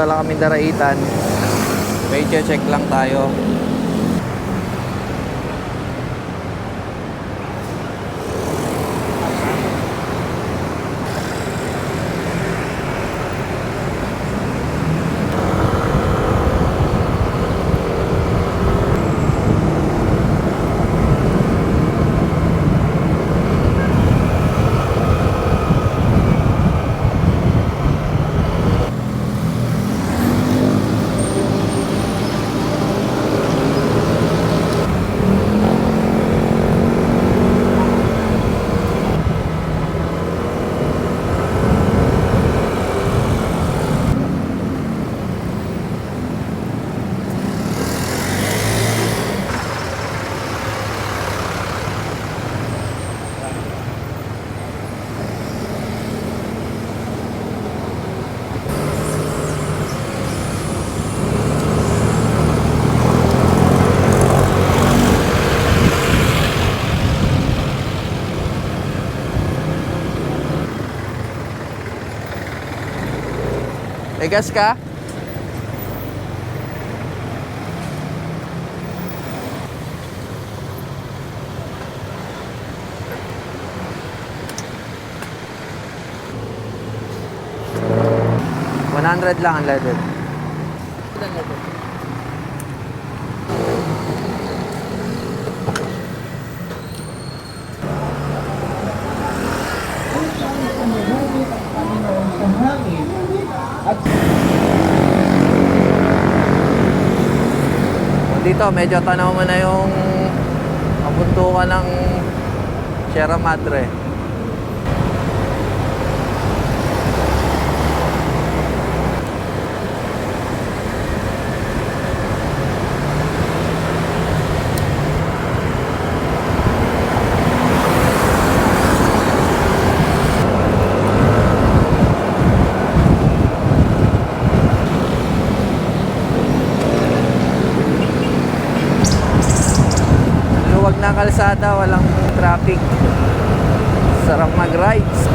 Punta lang kami Daraitan. May check lang tayo. May gas ka? $100 lang ang leaded. Dito medyo tanaw mo na yung kabuntukan ng Sierra Madre. Na kalsada, walang traffic, sarap mag-rides.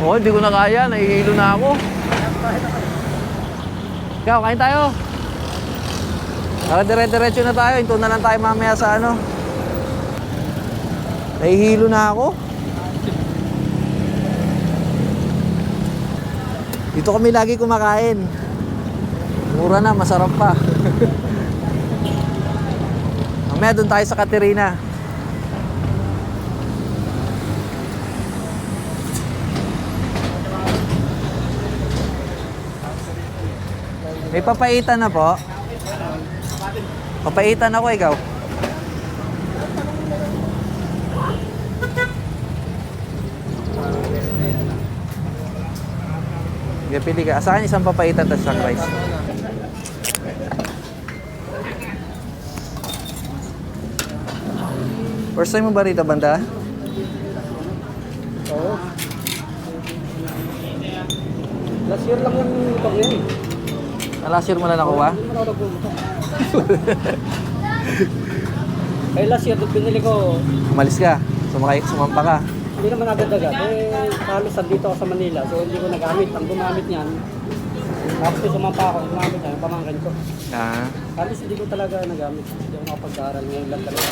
Oo, hindi ko na kaya. Nahihilo na ako. Ikaw, kain tayo. Para dire-diretso na tayo. Hinto na lang tayo mamaya sa ano. Nahihilo na ako. Dito kami lagi kumakain. Mura na, masarap pa. Mamaya doon tayo sa Caterina. May papaitan na po. Papaitan ako, ikaw. Okay, pili ka. Sa akin isang papaitan at isang rice. First time mo ba rito, banda? Oo. Last year lang yung pag yan eh. Last year mo na nakuha? Hindi mo na ako nagpunta. Kaya last year, binili ko. Umalis ka? Sumampa ka? Hindi naman agad-agad. Halos dito ako sa Manila. So hindi ko nagamit. Ang gumamit niyan. Tapos sumampa ako. Gumamit niya. Yung pamangkin ko. Halos hindi ko talaga nagamit. Hindi ako nakapag-aaral ngayon lang talaga.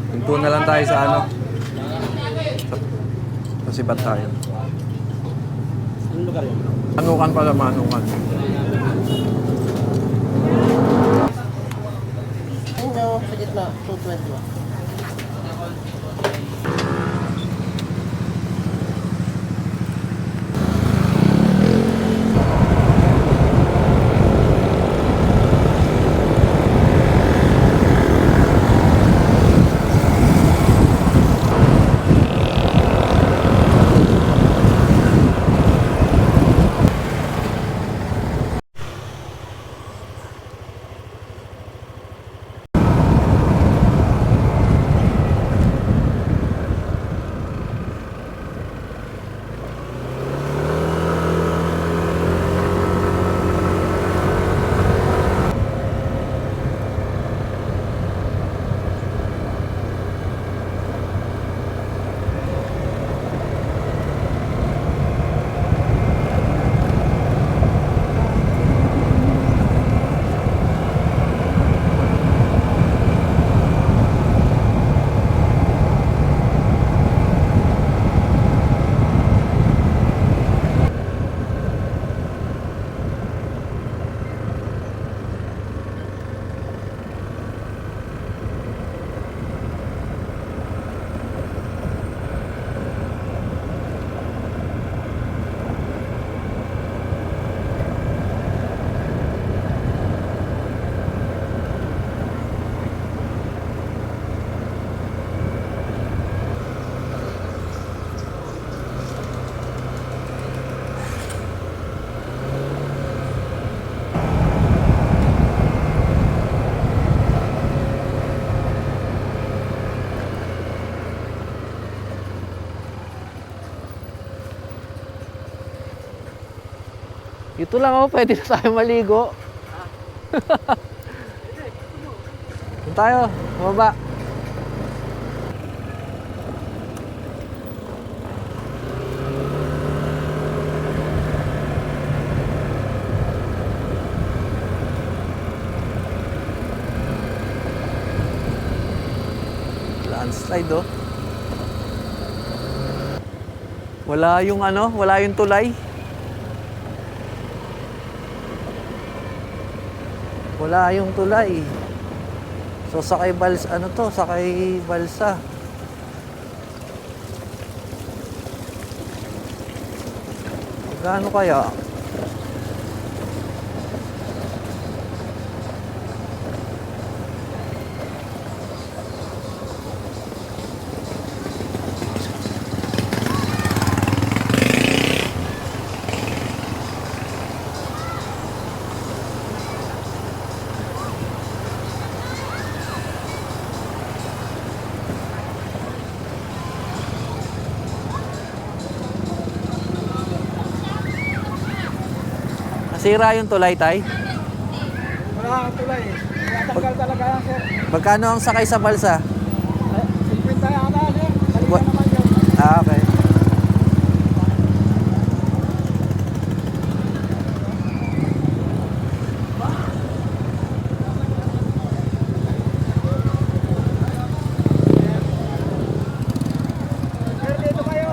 Hinto na lang tayo sa ano. Sa Sibat tayo. Anong lugar yun? Manukan pala, Manukan. Ano, sa gitna, 220 ba? Ito lang ako, pwede na tayo maligo. Doon tayo, baba. Landslide oh. Wala yung ano, wala yung tulay. Wala yung tulay. So sakay balsa, ano to? Sakay balsa. Gaano kaya? Nasira yung tulay, tay? Wala kang tulay eh. Tanggal talaga yan, sir. Magkano ang sakay sa balsa? 50 yata, sir. Balikan naman yun. Ah, okay. Sir, dito kayo.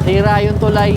Nasira yung tulay.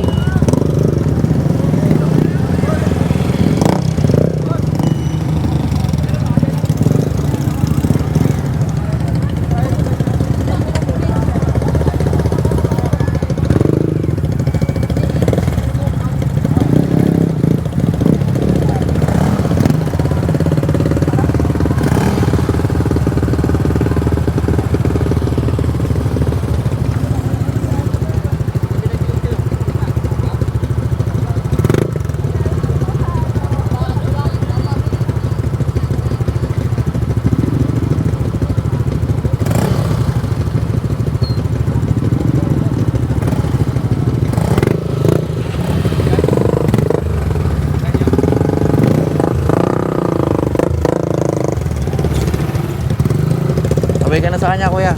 Sabay ka na sa kanya, kuya.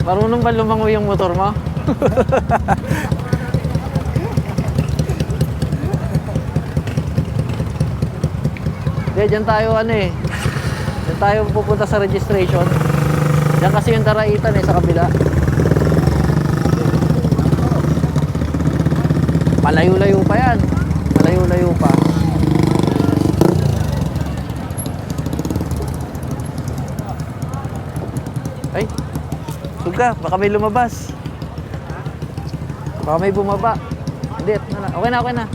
Marunong ba lumangoy yung motor mo? Hindi, dyan tayo ano eh. Dyan tayo pupunta sa registration. Dyan kasi yung daraitan eh, sa kabila. Malayo-layo pa yan. Malayo-layo pa. Ay, suga, baka may lumabas. Baka may bumaba. Hindi, okay na, okay na.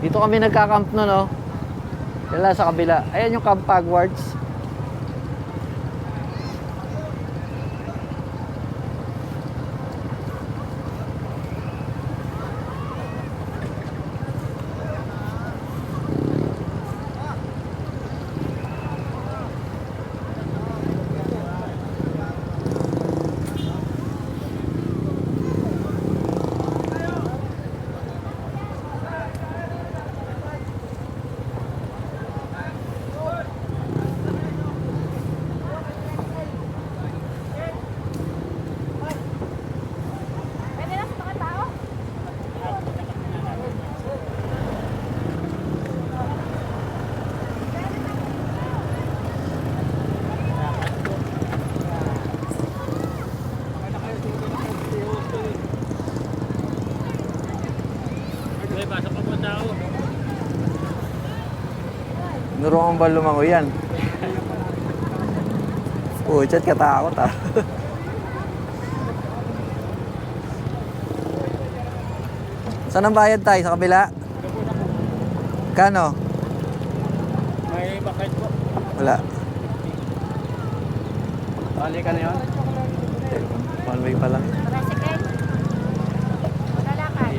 Dito kami nagka-camp no, no? Dala sa kabila. Ayan yung Camp Pagwards. Nuruan ba lumangoy yan? Chat katakot ah. Saan ang bayad tayo? Sa kabila? Kano? May bakit po. Wala. Bali ka na yun? One way pa lang. Tricycle? Malalakad?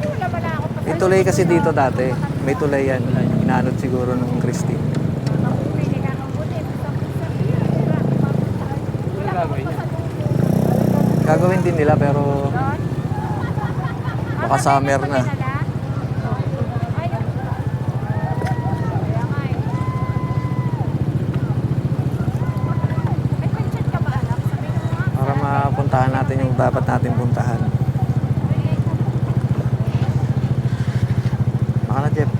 Wala ba na ako pa? May tulay kasi dito dati. May tulay yan. Inanod siguro nung Christine. Pwede ka kang buti. Wala gagawin niya. Gagawin din nila pero baka summer na. Para mapuntahan natin yung dapat natin puntahan. Baka na, Jeff.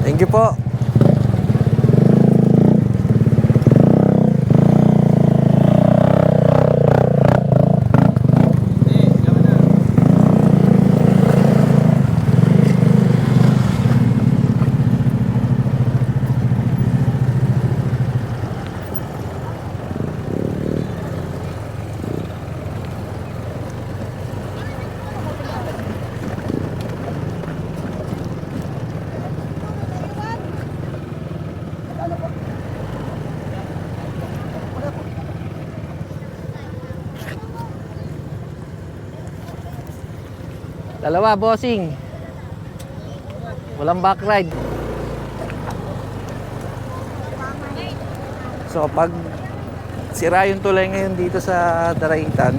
Thank you po. Dalawa, bossing. Walang back ride. So, pag sira yung tulay ngayon dito sa Daraitan,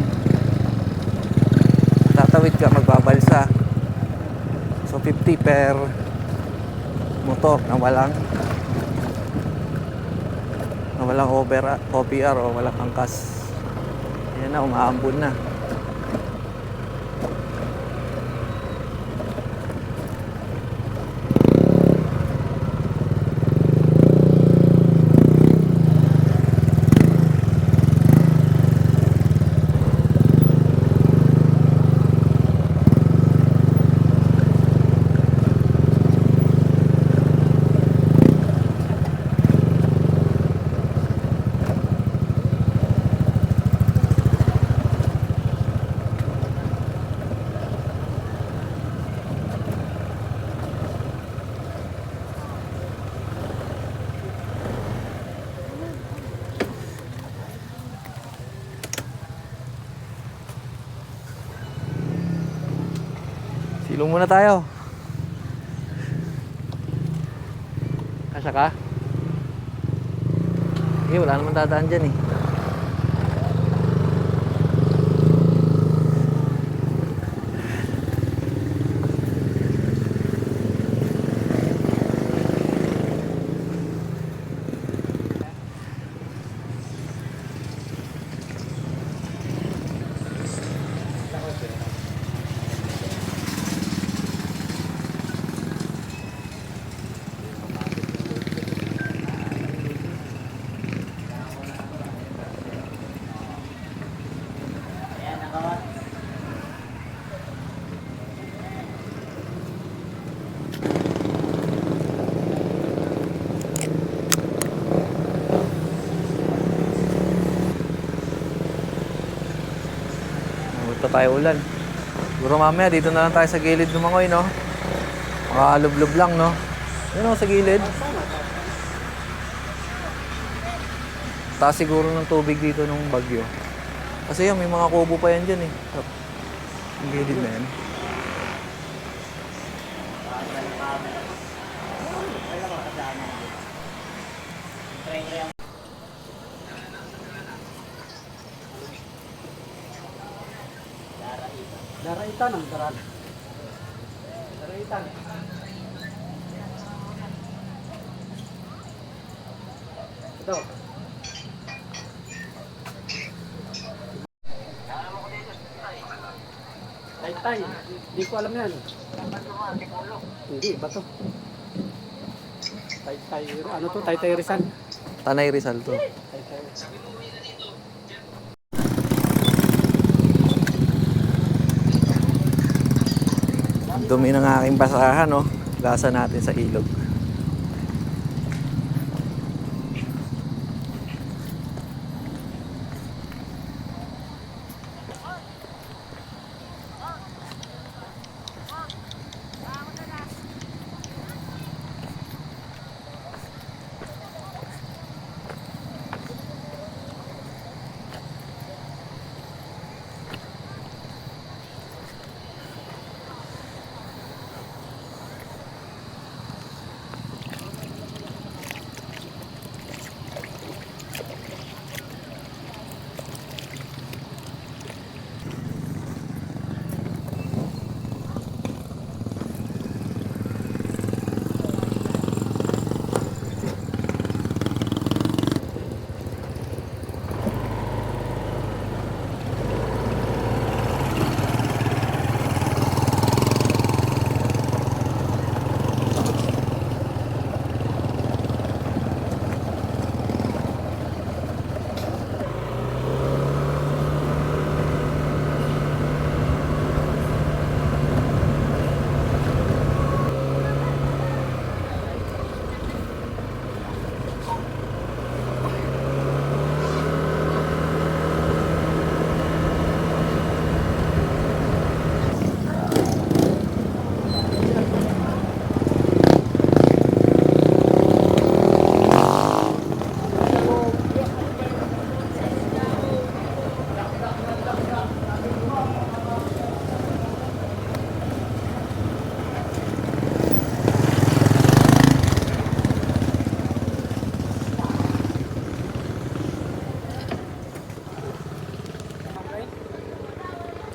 tatawid ka, magbabalsa. So, 50 per motor na walang OPR o walang angkas. Yan na, umaambon na. Silong muna tayo. Kasya ka? Eh, wala naman dadaan dyan eh. Ito tayo ulan. Siguro mamaya dito na lang tayo sa gilid ng Mangoy, no? Makalublob lang, no? Yun o, sa gilid. Taas siguro ng tubig dito nung bagyo. Kasi yan, may mga kubo pa yan dyan eh. Ang gilid na yan. Daraitan ang daran. Daraitan. Ito. Taytay. Hindi ko alam yan. Hindi, bato. Taytay. Ano to? Taytay Rizal. Tanay Rizal to. Taytay. Dumi ng aking basahan, no? Gasa natin sa ilog.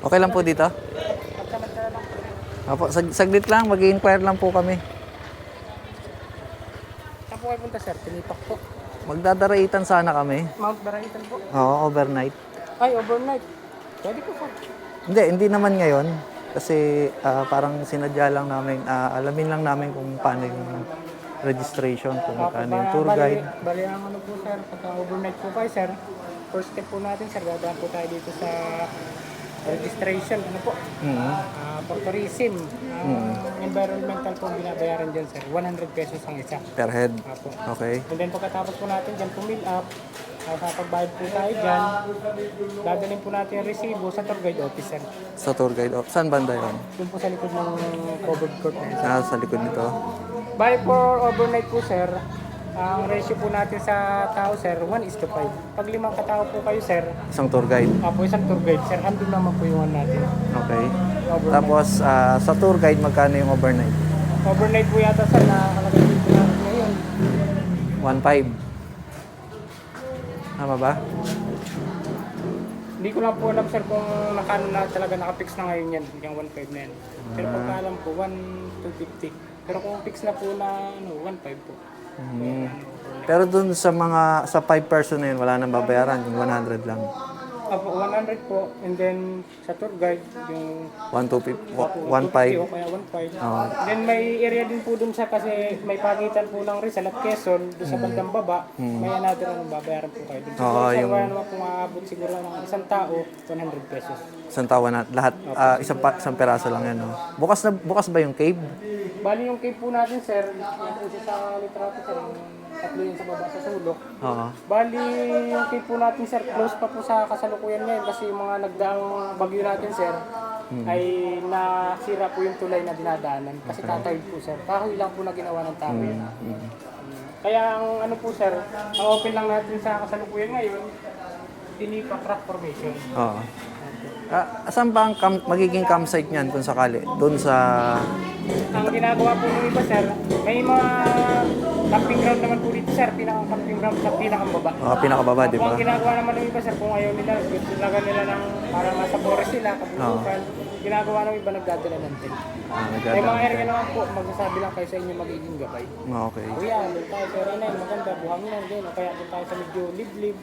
Okay lang po dito? Apo, saglit lang, mag-i-inquire lang po kami. Saan po kayo punta, sir? Tinipak po. Magdadaraitan sana kami. Mount Daraitan po. Oo, overnight. Ay, overnight. Pwede po po. Hindi naman ngayon. Kasi parang sinadya lang namin, alamin lang namin kung paano yung registration, kung paano yung tour guide. Bali ang ano po, sir, pagka overnight po kayo, sir, first step po natin, sir, dadaan po tayo dito sa registration, ano po, for tourism. Environmental po binabayaran dyan, sir. 100 pesos ang isa. Per head. Apo. Okay. And then pagkatapos po natin dyan pumill up, pagbayad po tayo dyan, dadalhin po natin yung resibo sa tour guide officer. Sa tour guide. Saan banda yun? Doon po sa likod ng covered court na yun, sir. Sa likod nito. Bali for overnight po, sir, ang ratio po natin sa tao, sir, 1:5. Pag 5 katao po kayo, sir, Isang tour guide. isang tour guide, sir, andun naman po yung one natin. Okay. overnight. Tapos sa tour guide, magkano yung overnight? Overnight po yata sir, nakalagay dito natin ngayon. 1.5. Tama ba? Hindi ko lang po alam sir kung talaga nakapix na ngayon yan, yung 1.5 na yan. Pero pagka alam po, 1,250. Pero kung fix na po na 1.5 po. Pero dun sa 5 person na yun, wala nang babayaran, yung 100 lang. Opo, 100 po. And then sa tour guide, yung 1.250, 250 1.5. o kaya 1.5. Then may area din po dun sa kasi may pagitan po ng Rizal at Quezon, doon sa bandang baba, may another babayaran po kayo. Doon siguro sir, wala naman kung aabot siguro ng isang tao, 100 pesos. Isang tawa na lahat, isang peraso lang yan. No? Bukas ba yung cave? Bali yung cave po natin sir, yung po siya sa litrato sir, yung tatlo yun sa baba sa sulok. Oo. Bali yung cave po natin sir, close pa po sa kasalukuyan ngayon kasi yung mga nagdaang bagyo natin sir, ay nasira po yung tulay na dinadaanan kasi tatawid po sir. Kahoy lang po na ginawa ng tao yan. Kaya ang ano po sir, ang open lang natin sa kasalukuyan ngayon, Tinipa Crack Formation. Oo. Saan ba ang magiging campsite niyan kung sakali? Doon sa... Ang ginagawa po ng iba sir, may mga camping ground naman po dito sir, pinaka-camping ground sa pinakababa. pinakababa, di ba? Ang ginagawa naman ng iba sir, kung ayaw nila, gusto talaga nila ng para nasa forest sila, kabulukan, ginagawa ng iba nagdadala ng tent. May mga area naman po, magsasabi lang kayo sa inyo magiging gabay. Okay. Kuya, doon tayo sa area na yun, maganda, buhangin din, o kaya doon tayo sa medyo liblib.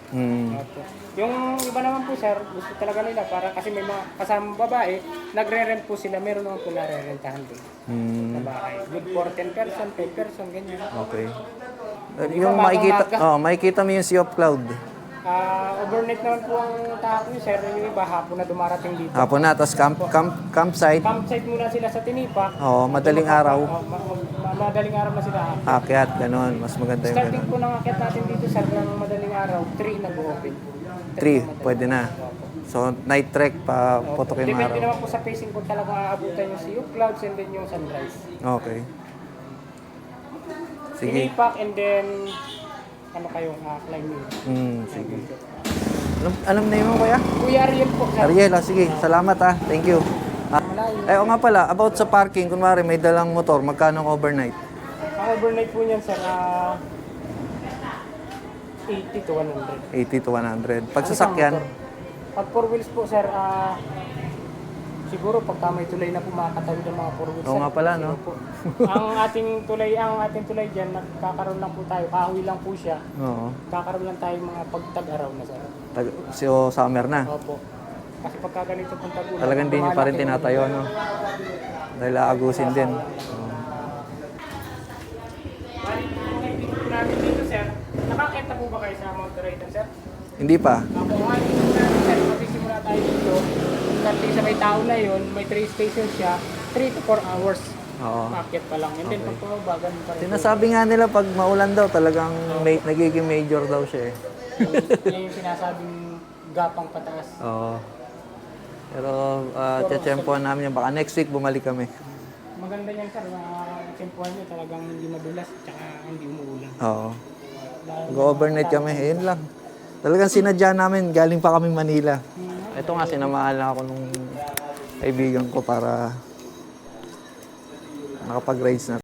Opo. Yung iba naman po sir, gusto talaga nila, para kasi may mga kasamang babae, nagre-rent po sila, meron naman po nare-rentahan doon. Sa bahay. Good for 10 person, 5 person, ganyan. Okay. Yung makikita mo yung Sea of Cloud. Overnight naman po ang tao ko sir, yung iba hapon na dumarating dito. Hapon na, tapos campsite. Campsite muna sila sa Tinipa. Oo, madaling araw. Madaling araw na sila. Akyat, ganun. Mas maganda yung Starting ganun. po ng akyat natin dito sir ng madaling araw, 3 nag-open. 3, pwede na. So, night trek pa putok yung Depende araw. naman po sa pacing kung talagang aabutan yung sea of clouds and then yung sunrise. Okay. Sige. Tinipak and then kayo, climbing. Sige. Anong name mo, kuya? Kuya Ariel po sir. Ariel, sige. Salamat Thank you. O nga pala, about sa parking, kunwari may dalang motor, magkano ang overnight? Ang overnight po niyan sir, 80 to 100. 80 to 100. Pag sasakyan, Pag 4 wheels po sir, siguro pagka may tulay na po makakatawid ang mga 4 wheels. Oo sir. nga pala, no? Siguro po. ang ating tulay diyan, nagkakaroon lang po tayo, kahoy lang po siya. oo. Kakaroon lang tayo mga pagtag-araw na sir. So, summer na. Opo. Kasi pagka ganito pong tag-ulan, Talagang hindi nyo pa rin tinatayo, no? Dahil aagusin din. Bali po yung kaibigan po namin dito sir, nakakita po ba kayo sa Mount Rayton sir? Hindi pa. Ako nga dito namin sir, magsisimula tayo dito. Kasi sa may tao na yun, may 3 stations siya, 3 to 4 hours. Oo. Market pa lang. And then pag pumaba, ganun pa rin. Sinasabi nga nila pag maulan daw, talagang nagiging major daw siya eh. Yan yung sinasabing gapang pataas. Oo. Pero tiyempohan namin yan. Baka next week bumalik kami. Maganda yan sir, tempuhan nyo talagang hindi madulas, tsaka hindi umuulan. Oo. Mag-overnight kami. Ayun lang. Talagang sinadya namin. Galing pa kami Manila. Ito nga, sinamahan lang ako nung kaibigan ko para nakapag-rides na.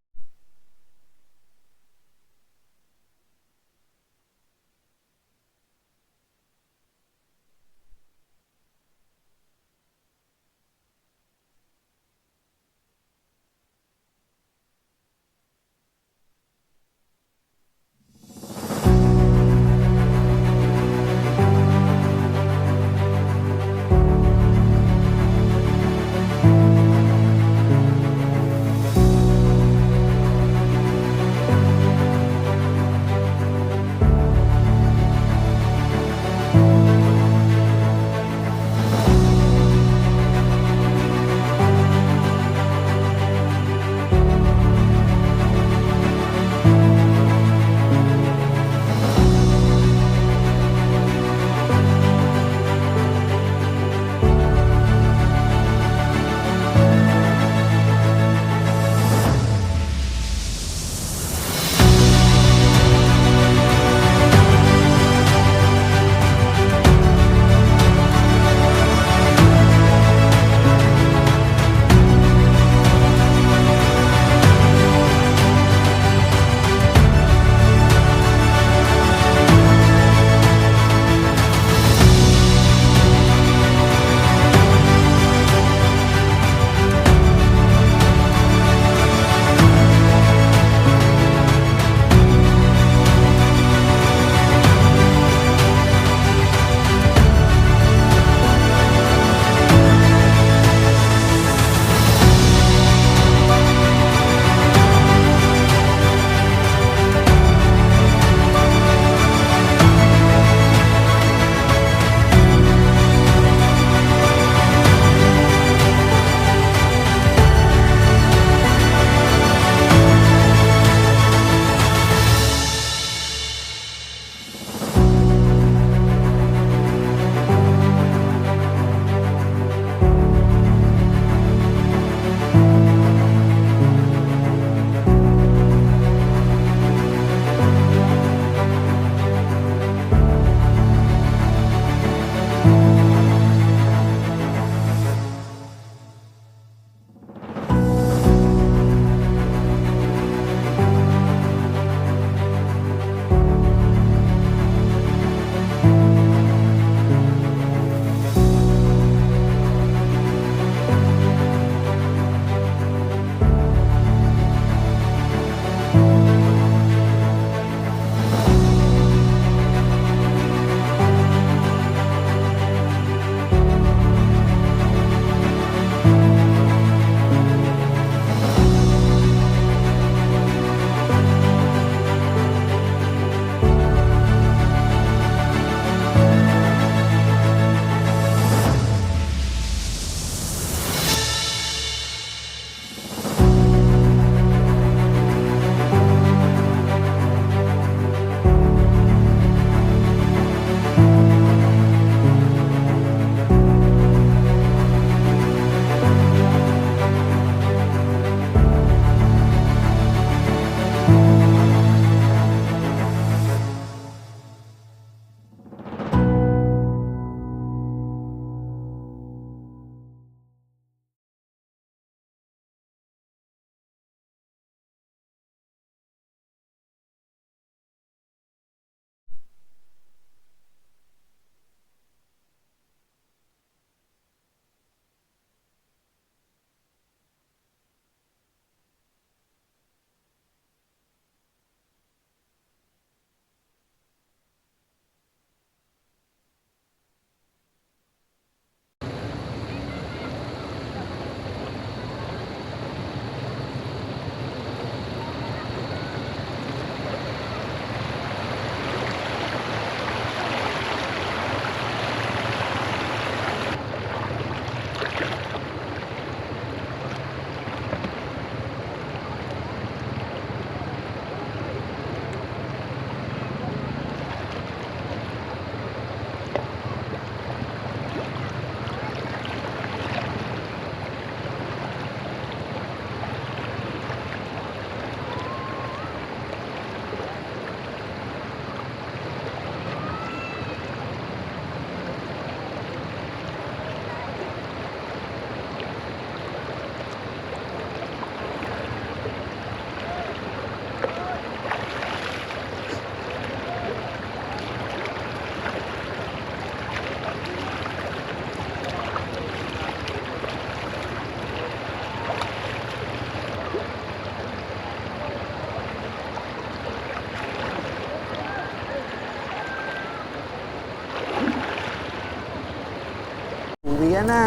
Ayan na.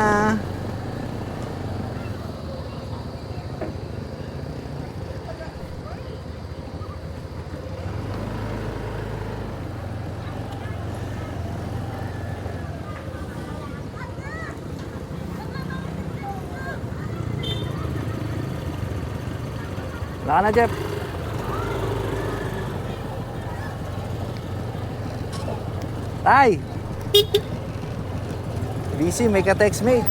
Wala ka na, Jeff. Tay! Busy, may ka-text mate.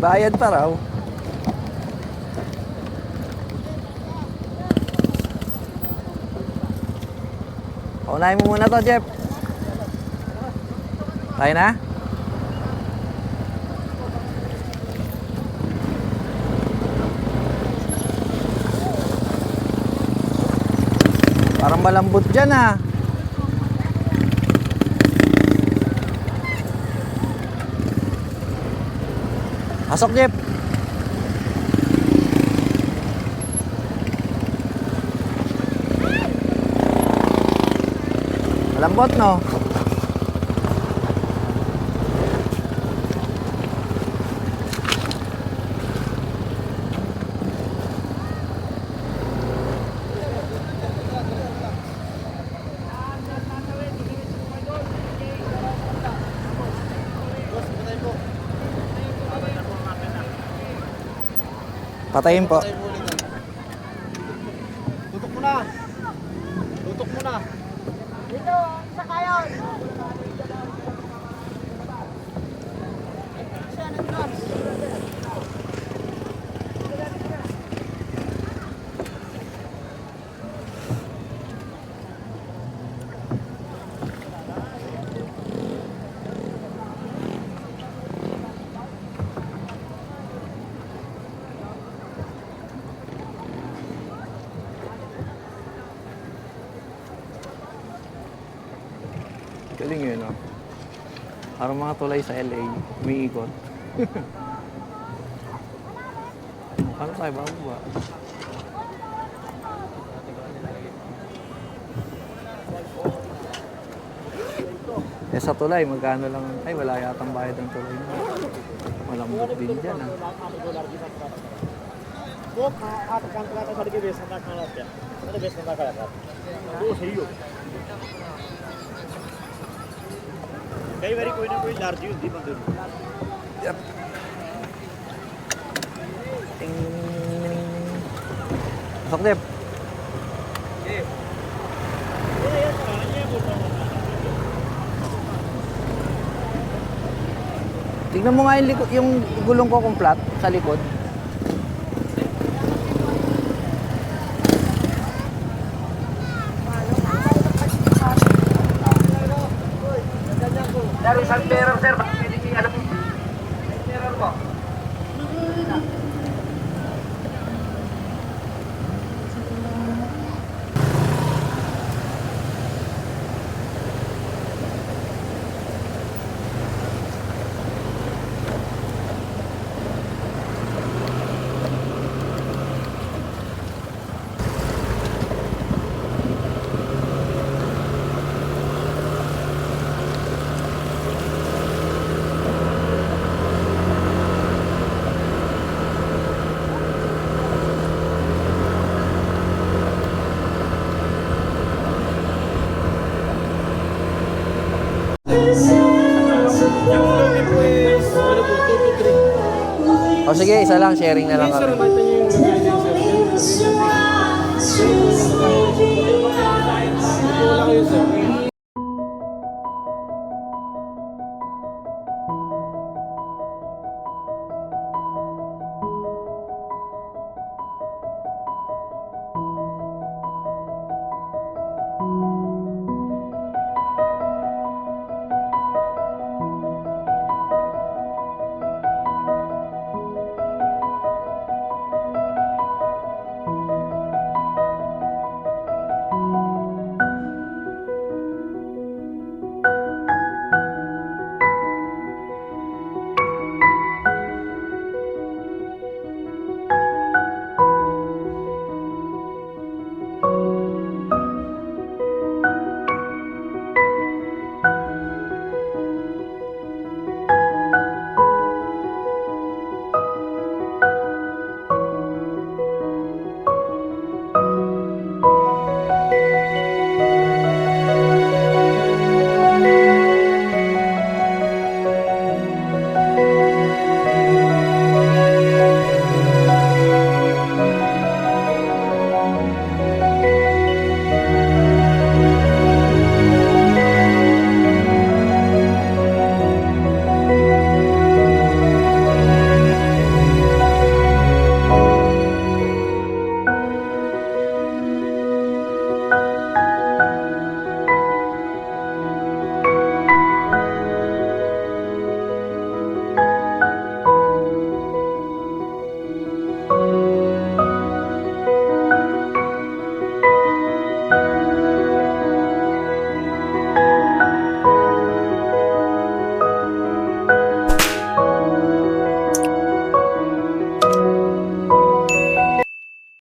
Bayad pa raw. Paunahin mo muna to, Jeff. Tayo na? Parang malambot dyan, ah. Pasok, Jeff. Malambot, no? Patayin po. Tutok mo na. Tutok mo na. Dito, sa kayon. Galing yun, no? Parang mga tulay sa LA, umiikot. Paano tayo bababa? Eh sa tulay, magkano lang? Ay, wala yatang bayad ng tulay mo. Malambot din dyan, ah. वो आप काम करा था के बेस ना खाना क्या मैंने बेस ना करा था वो सही हो कई बार कोई ना कोई एलर्जी होती बंदे को Yep. Ting. Pasok, Jeff. Tignan mo nga yung, yung gulong ko kung flat sa likod. Sir, isang terror, sir. Bakit hindi alam? Terror po. O sige, isa lang, sharing na lang kami. Wala kayo sir.